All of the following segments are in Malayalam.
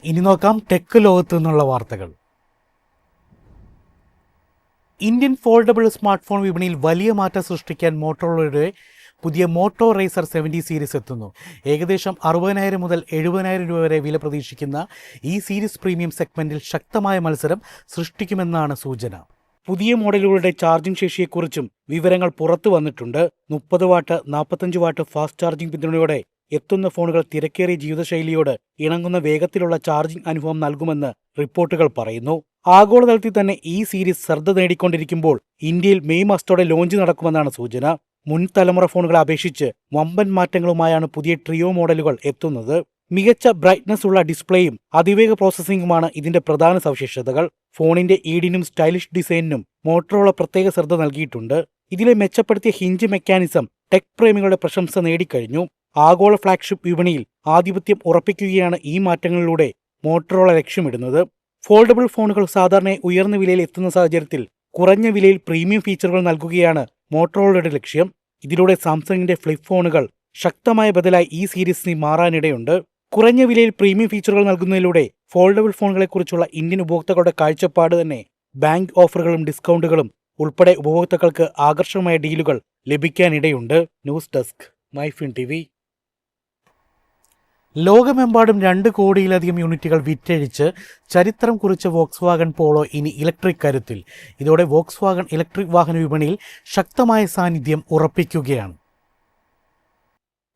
ഇനി നോക്കാം ടെക് ലോകത്തു നിന്നുള്ള വാർത്തകൾ. ഇന്ത്യൻ ഫോൾഡബിൾ സ്മാർട്ട് ഫോൺ വിപണിയിൽ വലിയ മാറ്റം സൃഷ്ടിക്കാൻ മോട്ടോറോളയുടെ പുതിയ മോട്ടോ റേസർ 70 സീരീസ് എത്തുന്നു. ഏകദേശം 60,000 മുതൽ 70,000 രൂപ വരെ വില പ്രതീക്ഷിക്കുന്ന ഈ സീരീസ് പ്രീമിയം സെഗ്മെന്റിൽ ശക്തമായ മത്സരം സൃഷ്ടിക്കുമെന്നാണ് സൂചന. പുതിയ മോഡലുകളുടെ ചാർജിംഗ് ശേഷിയെക്കുറിച്ചും വിവരങ്ങൾ പുറത്തു വന്നിട്ടുണ്ട്. 30 വാട്ട് 45 വാട്ട് ഫാസ്റ്റ് ചാർജിംഗ് പിന്തുണയോടെ എത്തുന്ന ഫോണുകൾ തിരക്കേറിയ ജീവിതശൈലിയോട് ഇണങ്ങുന്ന വേഗത്തിലുള്ള ചാർജിംഗ് അനുഭവം നൽകുമെന്ന് റിപ്പോർട്ടുകൾ പറയുന്നു. ആഗോളതലത്തിൽ തന്നെ ഈ സീരീസ് ശ്രദ്ധ നേടിക്കൊണ്ടിരിക്കുമ്പോൾ ഇന്ത്യയിൽ മെയ് മാസത്തോടെ ലോഞ്ച് നടക്കുമെന്നാണ് സൂചന. മുൻ തലമുറ ഫോണുകളെ അപേക്ഷിച്ച് വമ്പൻ മാറ്റങ്ങളുമായാണ് പുതിയ ട്രിയോ മോഡലുകൾ എത്തുന്നത്. മികച്ച ബ്രൈറ്റ്നസ് ഉള്ള ഡിസ്പ്ലേയും അതിവേഗ പ്രോസസ്സിംഗുമാണ് ഇതിന്റെ പ്രധാന സവിശേഷതകൾ. ഫോണിന്റെ ഈടിനും സ്റ്റൈലിഷ് ഡിസൈനിനും മോട്ടോറോള പ്രത്യേക ശ്രദ്ധ നൽകിയിട്ടുണ്ട്. ഇതിലെ മെച്ചപ്പെടുത്തിയ ഹിഞ്ച് മെക്കാനിസം ടെക് പ്രേമികളുടെ പ്രശംസ നേടിക്കഴിഞ്ഞു. ആഗോള ഫ്ളാഗ്ഷിപ്പ് വിപണിയിൽ ആധിപത്യം ഉറപ്പിക്കുകയാണ് ഈ മാറ്റങ്ങളിലൂടെ മോട്ടോറോള ലക്ഷ്യമിടുന്നത്. ഫോൾഡബിൾ ഫോണുകൾ സാധാരണ ഉയർന്ന വിലയിൽ എത്തുന്ന സാഹചര്യത്തിൽ കുറഞ്ഞ വിലയിൽ പ്രീമിയം ഫീച്ചറുകൾ നൽകുകയാണ് മോട്ടോറോളയുടെ ലക്ഷ്യം. ഇതിലൂടെ സാംസങ്ങിന്റെ ഫ്ലിപ്പ് ഫോണുകൾ ശക്തമായ ബദലായി ഈ സീരീസിന് മാറാനിടയുണ്ട്. കുറഞ്ഞ വിലയിൽ പ്രീമിയം ഫീച്ചറുകൾ നൽകുന്നതിലൂടെ ഫോൾഡബിൾ ഫോണുകളെക്കുറിച്ചുള്ള ഇന്ത്യൻ ഉപഭോക്താക്കളുടെ കാഴ്ചപ്പാട് തന്നെ ബാങ്ക് ഓഫറുകളും ഡിസ്കൗണ്ടുകളും ഉൾപ്പെടെ ഉപഭോക്താക്കൾക്ക് ആകർഷകമായ ഡീലുകൾ ലഭിക്കാനിടയുണ്ട്. News desk MyFin TV. ലോകമെമ്പാടും 2 കോടിയിലധികം യൂണിറ്റുകൾ വിറ്റഴിച്ച് ചരിത്രം കുറിച്ച വോക്സ്വാഗൺ പോളോ ഇനി ഇലക്ട്രിക് കരുത്തിൽ. ഇതോടെ വോക്സ്വാഗൺ ഇലക്ട്രിക് വാഹന വിപണിയിൽ ശക്തമായ സാന്നിധ്യം ഉറപ്പിക്കുകയാണ്.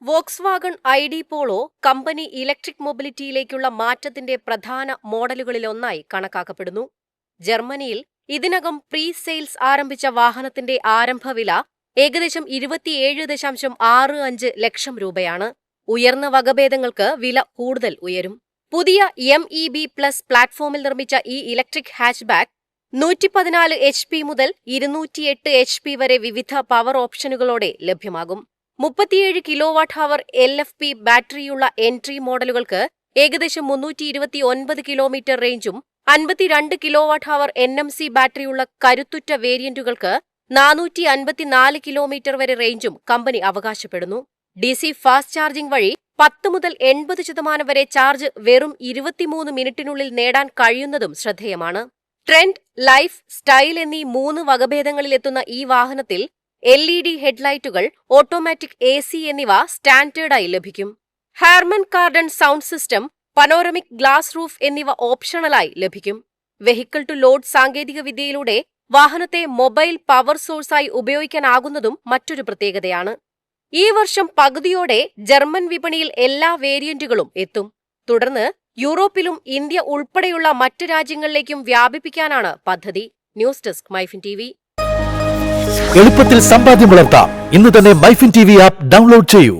Volkswagen ID Polo company electric മൊബിലിറ്റിയിലേക്കുള്ള മാറ്റത്തിന്റെ പ്രധാന മോഡലുകളിലൊന്നായി കണക്കാക്കപ്പെടുന്നു. ജർമ്മനിയിൽ ഇതിനകം പ്രീ സെയിൽസ് ആരംഭിച്ച വാഹനത്തിന്റെ ആരംഭവില ഏകദേശം 27.65 ലക്ഷം രൂപയാണ്. ഉയർന്ന വകഭേദങ്ങൾക്ക് വില കൂടുതൽ ഉയരും. പുതിയ MEB+ പ്ലാറ്റ്ഫോമിൽ നിർമ്മിച്ച ഈ ഇലക്ട്രിക് ഹാച്ച്ബാക്ക് 114 HP മുതൽ 208 HP വരെ വിവിധ പവർ ഓപ്ഷനുകളോടെ ലഭ്യമാകും. 37 kWh LFP ബാറ്ററിയുള്ള എൻട്രി മോഡലുകൾക്ക് ഏകദേശം 329 കിലോമീറ്റർ റേഞ്ചും 52 kWh NMC ബാറ്ററിയുള്ള കരുത്തുറ്റ വേരിയന്റുകൾക്ക് 454 കിലോമീറ്റർ വരെ റേഞ്ചും കമ്പനി അവകാശപ്പെടുന്നു. DC ഫാസ്റ്റ് ചാർജിംഗ് വഴി 10 മുതൽ 80% വരെ ചാർജ് വെറും 23 മിനിറ്റിനുള്ളിൽ നേടാൻ കഴിയുന്നതും ശ്രദ്ധേയമാണ്. ട്രെൻഡ്, ലൈഫ്, സ്റ്റൈൽ എന്നീ 3 വകഭേദങ്ങളിലെത്തുന്ന ഈ വാഹനത്തിൽ LED ഹെഡ്ലൈറ്റുകൾ, ഓട്ടോമാറ്റിക് AC എന്നിവ സ്റ്റാൻഡേർഡായി ലഭിക്കും. Harman Kardon sound system, panoramic glass roof എന്നിവ ഓപ്ഷണലായി ലഭിക്കും. വെഹിക്കിൾ ടു ലോഡ് സാങ്കേതികവിദ്യയിലൂടെ വാഹനത്തെ മൊബൈൽ പവർ സോഴ്സായി ഉപയോഗിക്കാനാകുന്നതും മറ്റൊരു പ്രത്യേകതയാണ്. ഈ വർഷം പകുതിയോടെ ജർമ്മൻ വിപണിയിൽ എല്ലാ വേരിയന്റുകളും എത്തും. തുടർന്ന് യൂറോപ്പിലും ഇന്ത്യ ഉൾപ്പെടെയുള്ള മറ്റ് രാജ്യങ്ങളിലേക്കും വ്യാപിപ്പിക്കാനാണ് പദ്ധതി. News desk MyFin TV. എളുപ്പത്തിൽ സമ്പാദ്യം വളർത്താം. ഇന്ന് തന്നെ മൈഫിൻ TV ആപ്പ് ഡൗൺലോഡ് ചെയ്യൂ.